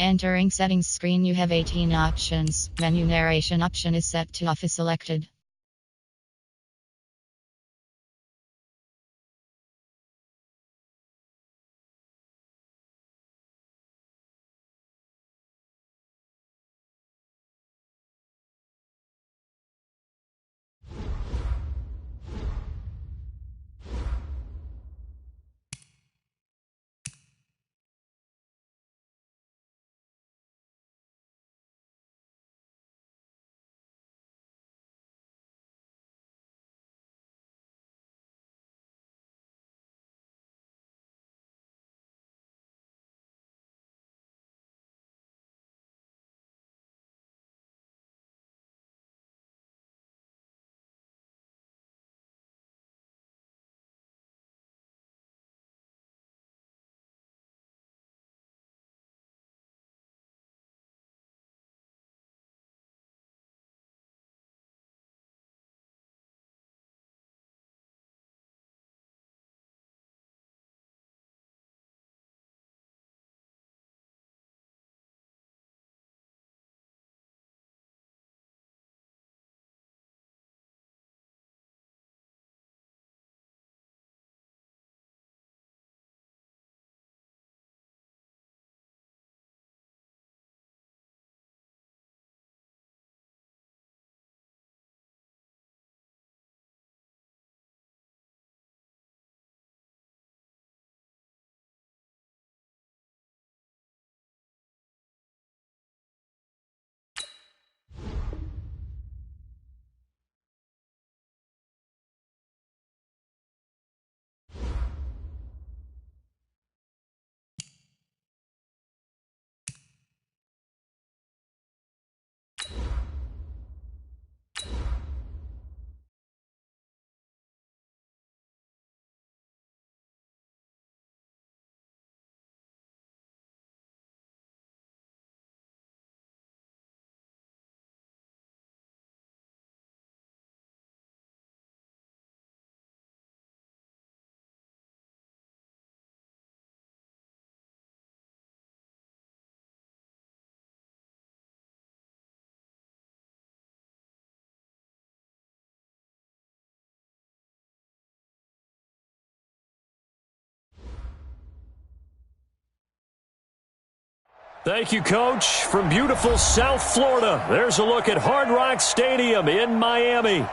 Entering settings screen, you have 18 options. Menu narration option is set to off is selected. Thank you, Coach. From beautiful South Florida, there's a look at Hard Rock Stadium in Miami.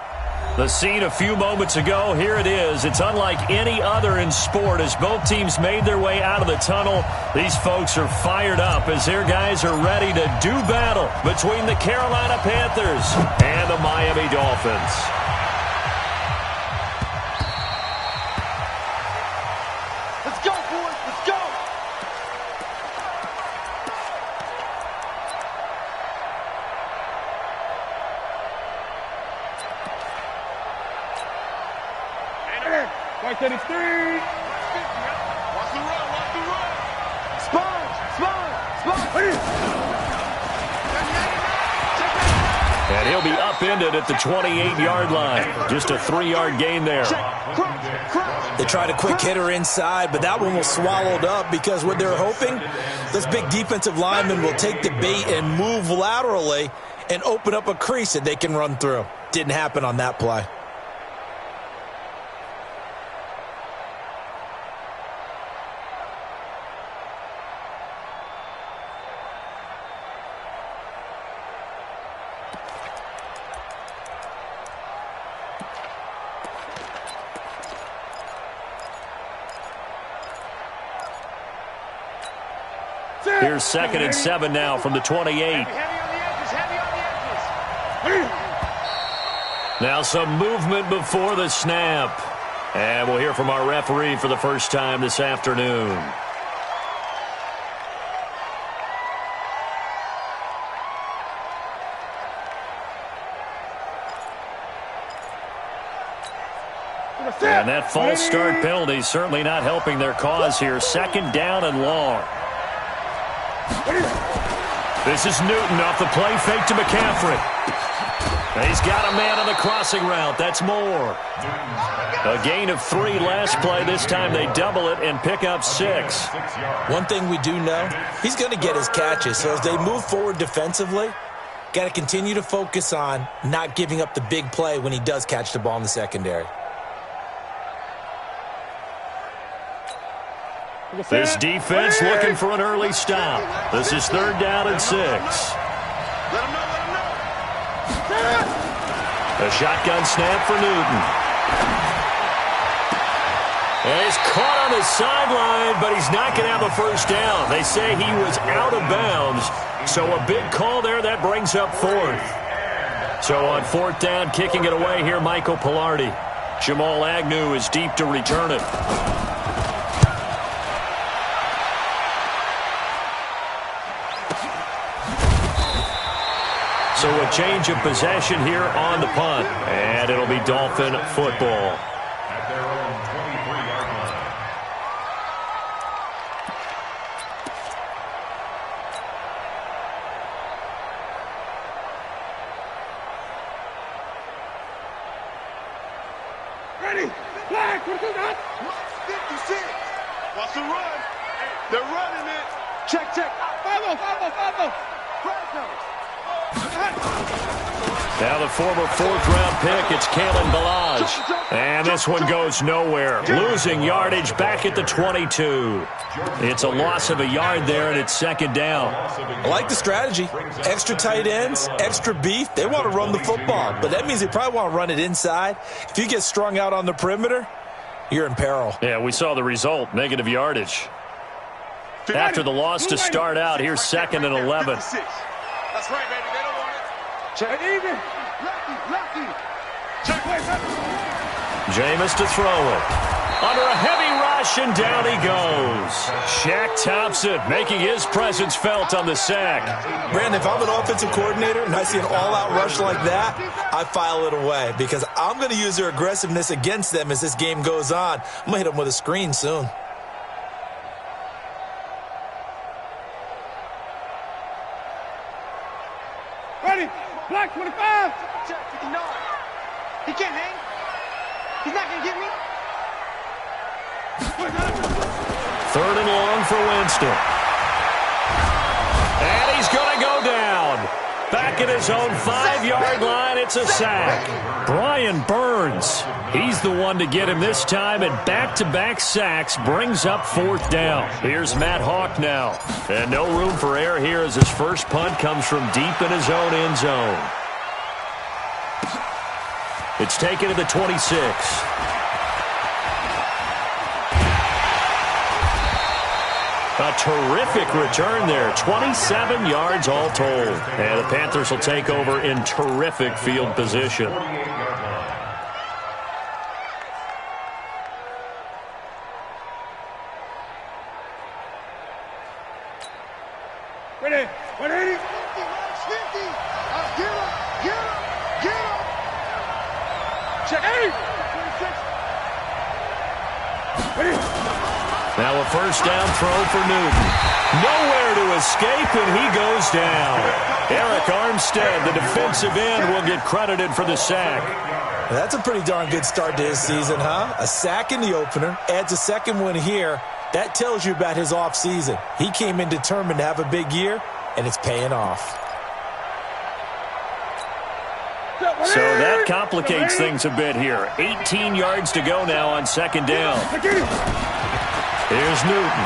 The scene a few moments ago, here it is. It's unlike any other in sport as both teams made their way out of the tunnel. These folks are fired up as their guys are ready to do battle between the Carolina Panthers and the Miami Dolphins. Let's go, boys. Let's go. White 33. Watch the run, watch the run. Sponge. And he'll be upended at the 28-yard line. Just a 3-yard gain there. They tried a quick hitter inside, but that one was swallowed up because what they're hoping, this big defensive lineman will take the bait and move laterally and open up a crease that they can run through. Didn't happen on that play. Here's 2nd and 7 now from the 28. Heavy on the edges. Now some movement before the snap. And we'll hear from our referee for the first time this afternoon. And that false start penalty certainly not helping their cause here. 2nd down and long. This is Newton off the play fake to McCaffrey. He's got a man on the crossing route. That's more. A gain of 3 last play. This time they double it and pick up 6. One thing we do know, he's going to get his catches. So as they move forward defensively, got to continue to focus on not giving up the big play when he does catch the ball in the secondary. This defense looking for an early stop. This is 3rd down and 6. A shotgun snap for Newton. And he's caught on the sideline, but he's not going to have a first down. They say he was out of bounds, so a big call there. That brings up 4th. So on 4th down, kicking it away here, Michael Pilardi. Jamal Agnew is deep to return it. So a change of possession here on the punt. And it'll be Dolphin football. At their own 23-yard line. Ready? Flag! What is that? 56. Watch the run. They're running it. Check, check. 5-0. Now the former 4th-round pick, it's Kalen Ballage. And this one goes nowhere. Losing yardage back at the 22. It's a loss of a yard there, and it's 2nd down. I like the strategy. Extra tight ends, extra beef. They want to run the football, but that means they probably want to run it inside. If you get strung out on the perimeter, you're in peril. Yeah, we saw the result, negative yardage. After the loss to start out, here's 2nd and 11. That's right, baby. They don't want it. Check even. Lucky. Check. Jameis to throw it. Under a heavy rush, and down he goes. Shaq Thompson making his presence felt on the sack. Brandon, if I'm an offensive coordinator and I see an all-out rush like that, I file it away because I'm going to use their aggressiveness against them as this game goes on. I'm going to hit them with a screen soon. Ready? Black 25. Check 59. He can't hang. He's not going to get me. 3rd and long for Winston. And he's going to go down. Back at his own 5-yard line, it's a sack. Brian Burns, he's the one to get him this time, and back-to-back sacks brings up 4th down. Here's Matt Hawk now. And no room for error here as his first punt comes from deep in his own end zone. It's taken to the 26. A terrific return there. 27 yards all told. And the Panthers will take over in terrific field position. Ready? 180. 50. Get him. Check. 8. 26. Ready? Now a first down throw for Newton. Nowhere to escape, and he goes down. Eric Armstead, the defensive end, will get credited for the sack. That's a pretty darn good start to his season, huh? A sack in the opener, adds a second one here. That tells you about his offseason. He came in determined to have a big year, and it's paying off. So that complicates things a bit here. 18 yards to go now on 2nd down. Here's Newton.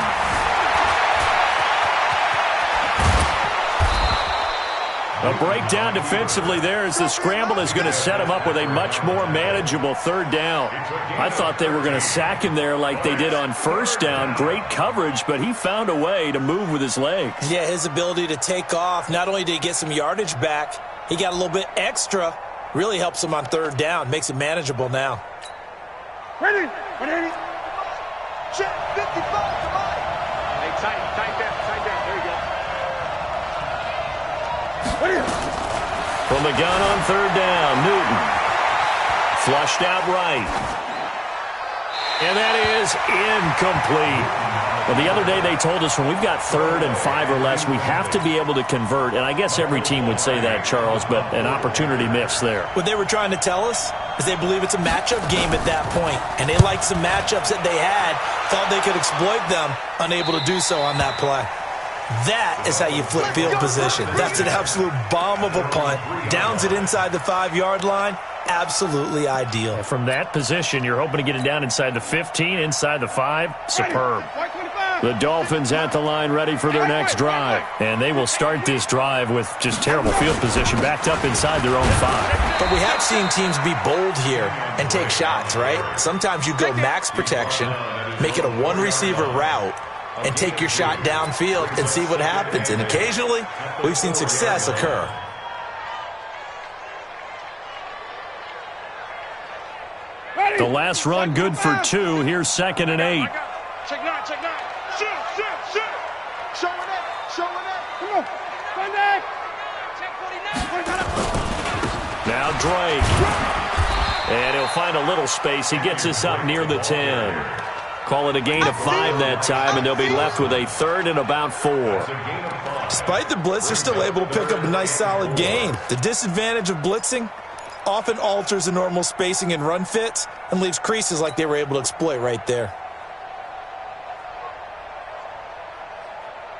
A breakdown defensively there as the scramble is going to set him up with a much more manageable 3rd down. I thought they were going to sack him there like they did on 1st down. Great coverage, but he found a way to move with his legs. Yeah, his ability to take off, not only did he get some yardage back, he got a little bit extra. Really helps him on 3rd down, makes it manageable now. Ready? 180. Check 55 to Mike. Hey, tight down. There you go. Ready? From the gun on 3rd down, Newton. Flushed out right. And that is incomplete. Well, the other day they told us when we've got 3rd and 5 or less, we have to be able to convert. And I guess every team would say that, Charles, but an opportunity missed there. What they were trying to tell us is they believe it's a matchup game at that point. And they liked some matchups that they had, thought they could exploit them, unable to do so on that play. That is how you flip field position. That's an absolute bomb of a punt. Downs it inside the 5-yard line. Absolutely ideal. From that position, you're hoping to get it down inside the 15, inside the 5. Superb. The Dolphins at the line ready for their next drive. And they will start this drive with just terrible field position backed up inside their own 5. But we have seen teams be bold here and take shots, right? Sometimes you go max protection, make it a one-receiver route, and take your shot downfield and see what happens. And occasionally, we've seen success occur. The last run good for 2. Here's 2nd and 8. Check 9, check 9. Shoot. Showing it. Come on. Run back. Check 49. Now Drake. And he'll find a little space. He gets us up near the 10. Call it a gain of 5 that time, and they'll be left with a 3rd and about 4. Despite the blitz, they're still able to pick up a nice solid gain. The disadvantage of blitzing often alters the normal spacing and run fits and leaves creases like they were able to exploit right there.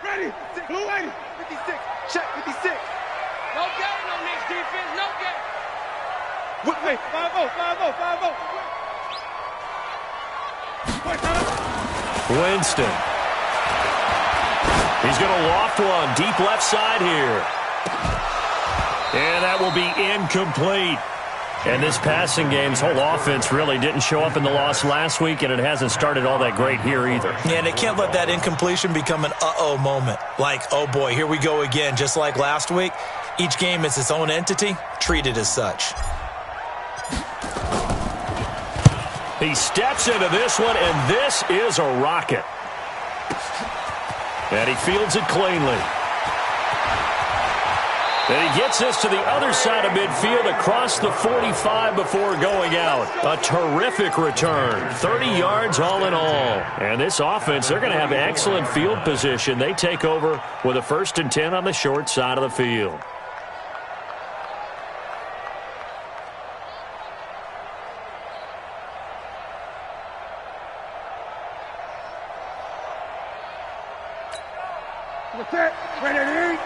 Ready. Blue 80. 56. Check 56. No game on this defense. No game. Wait. 5-0. Winston. He's going to loft one deep left side here. And that will be incomplete. And this passing game's whole offense really didn't show up in the loss last week, and it hasn't started all that great here either. Yeah, and they can't let that incompletion become an uh-oh moment. Like, oh boy, here we go again, just like last week. Each game is its own entity, treated as such. He steps into this one, and this is a rocket. And he fields it cleanly. And he gets this to the other side of midfield across the 45 before going out. A terrific return. 30 yards all in all. And this offense, they're going to have excellent field position. They take over with a 1st and 10 on the short side of the field. Ready to eat.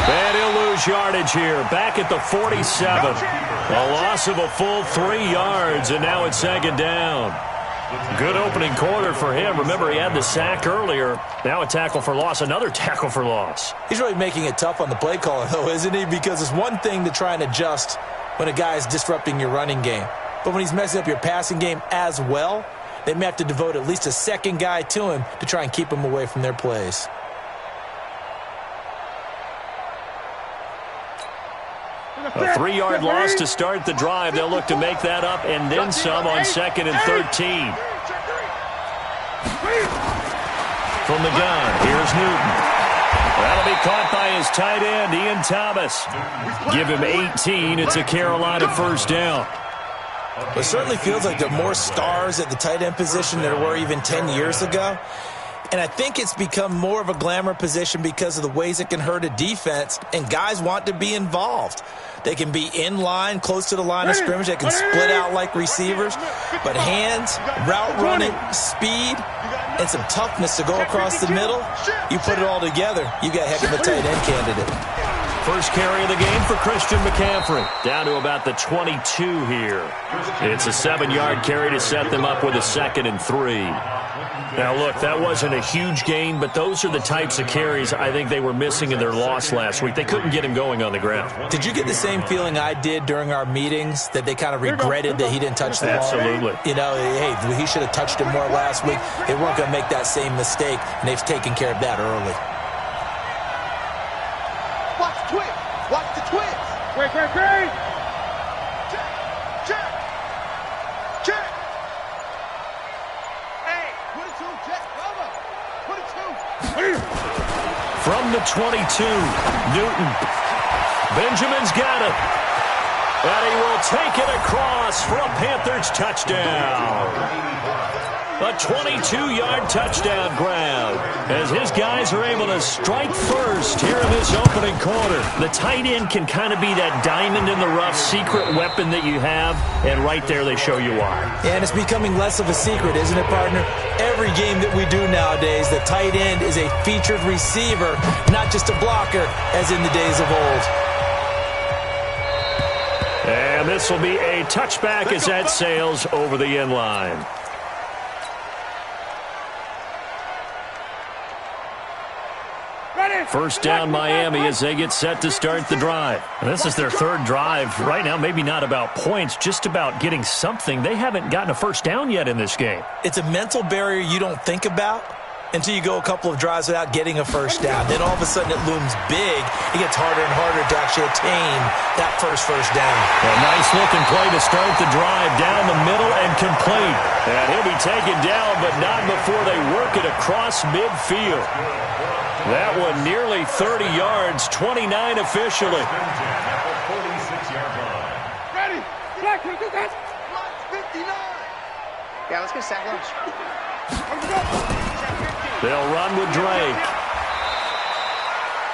And he'll lose yardage here. Back at the 47. A loss of a full 3 yards, and now it's 2nd down. Good opening quarter for him. Remember, he had the sack earlier. Now a tackle for loss, another tackle for loss. He's really making it tough on the play caller, though, isn't he? Because it's one thing to try and adjust when a guy is disrupting your running game. But when he's messing up your passing game as well, they may have to devote at least a second guy to him to try and keep him away from their plays. A 3-yard loss to start the drive. They'll look to make that up and then some on 2nd and 13. From the gun, here's Newton. That'll be caught by his tight end, Ian Thomas. Give him 18. It's a Carolina 1st down. It certainly feels like there are more stars at the tight end position than there were even 10 years ago. And I think it's become more of a glamour position because of the ways it can hurt a defense, and guys want to be involved. They can be in line, close to the line of scrimmage. They can split out like receivers. But hands, route running, speed, and some toughness to go across the middle, you put it all together, you got a heck of a tight end candidate. First carry of the game for Christian McCaffrey. Down to about the 22 here. It's a 7-yard carry to set them up with a 2nd and 3. Now, look, that wasn't a huge gain, but those are the types of carries I think they were missing in their loss last week. They couldn't get him going on the ground. Did you get the same feeling I did during our meetings, that they kind of regretted that he didn't touch the ball? Absolutely. You know, hey, he should have touched it more last week. They weren't going to make that same mistake, and they've taken care of that early. Watch the twist. Watch the twist. Great. Check. Hey, put it to check, brother. Put it to. From the 22, Newton. Benjamin's got it. And he will take it across for a Panthers touchdown. A 22-yard touchdown grab as his guys are able to strike first here in this opening quarter. The tight end can kind of be that diamond in the rough secret weapon that you have, and right there they show you why. And it's becoming less of a secret, isn't it, partner? Every game that we do nowadays, the tight end is a featured receiver, not just a blocker, as in the days of old. And this will be a touchback as that sails over the end line. First down Miami as they get set to start the drive. And this is their third drive. Right now, maybe not about points, just about getting something. They haven't gotten a first down yet in this game. It's a mental barrier you don't think about until you go a couple of drives without getting a first down. Then all of a sudden it looms big. It gets harder and harder to actually attain that first down. A nice-looking play to start the drive down the middle and complete. And he'll be taken down, but not before they work it across midfield. That one nearly 30 yards, 29 officially. Ready? Black, we do that. 59. Yeah, let's get sack lunch. They'll run with Drake.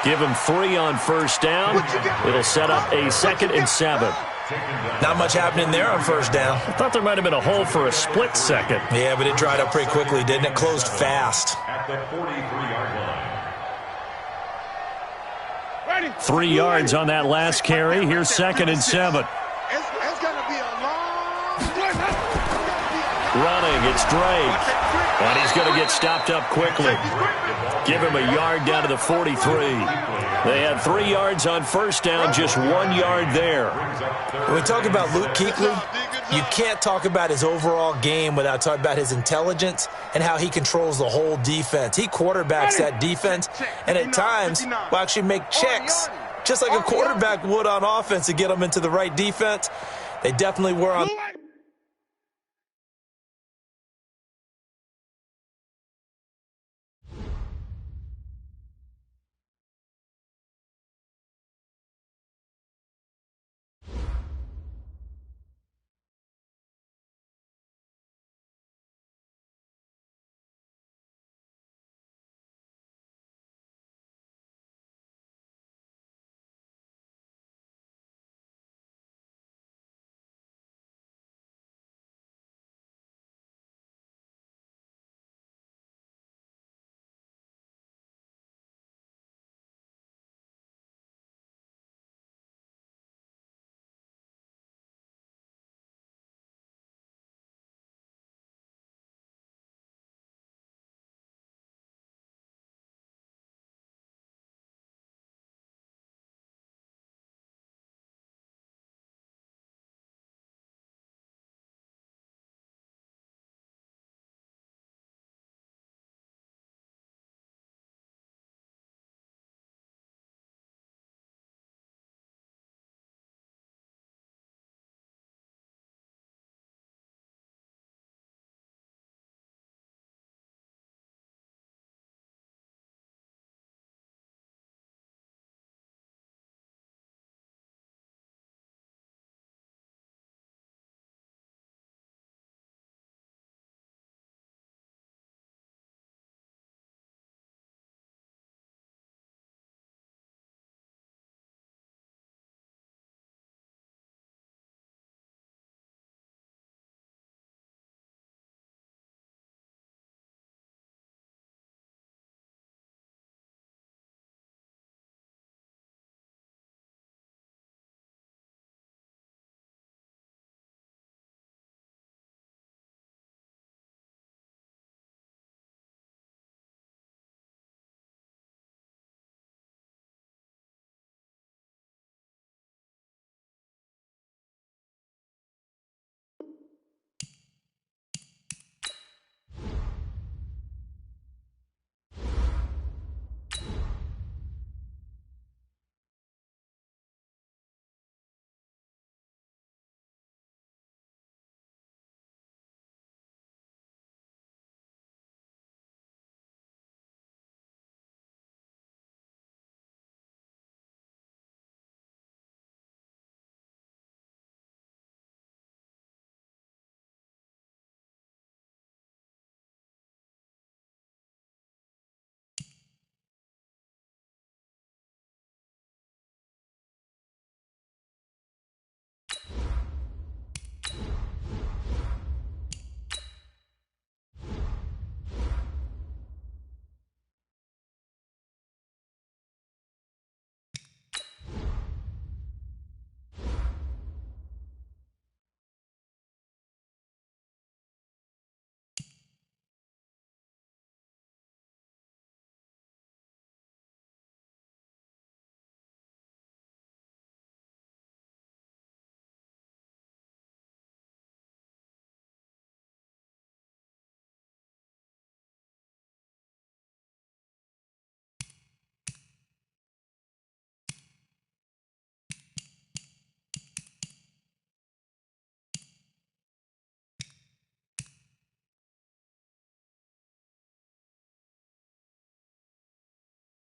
Give him 3 on first down. It'll set up a 2nd and 7. Not much happening there on first down. I thought there might have been a hole for a split second. Yeah, but it dried up pretty quickly, didn't it? Closed fast. At the 43-yard line. 3 yards on that last carry. Here's 2nd and 7. It's going to be a long play. Running, it's Drake. And he's going to get stopped up quickly. Give him a yard down to the 43. They had 3 yards on first down, just 1 yard there. When we talk about Luke Kuechly, you can't talk about his overall game without talking about his intelligence and how he controls the whole defense. He quarterbacks that defense and at times will actually make checks, just like a quarterback would on offense to get them into the right defense. They definitely were on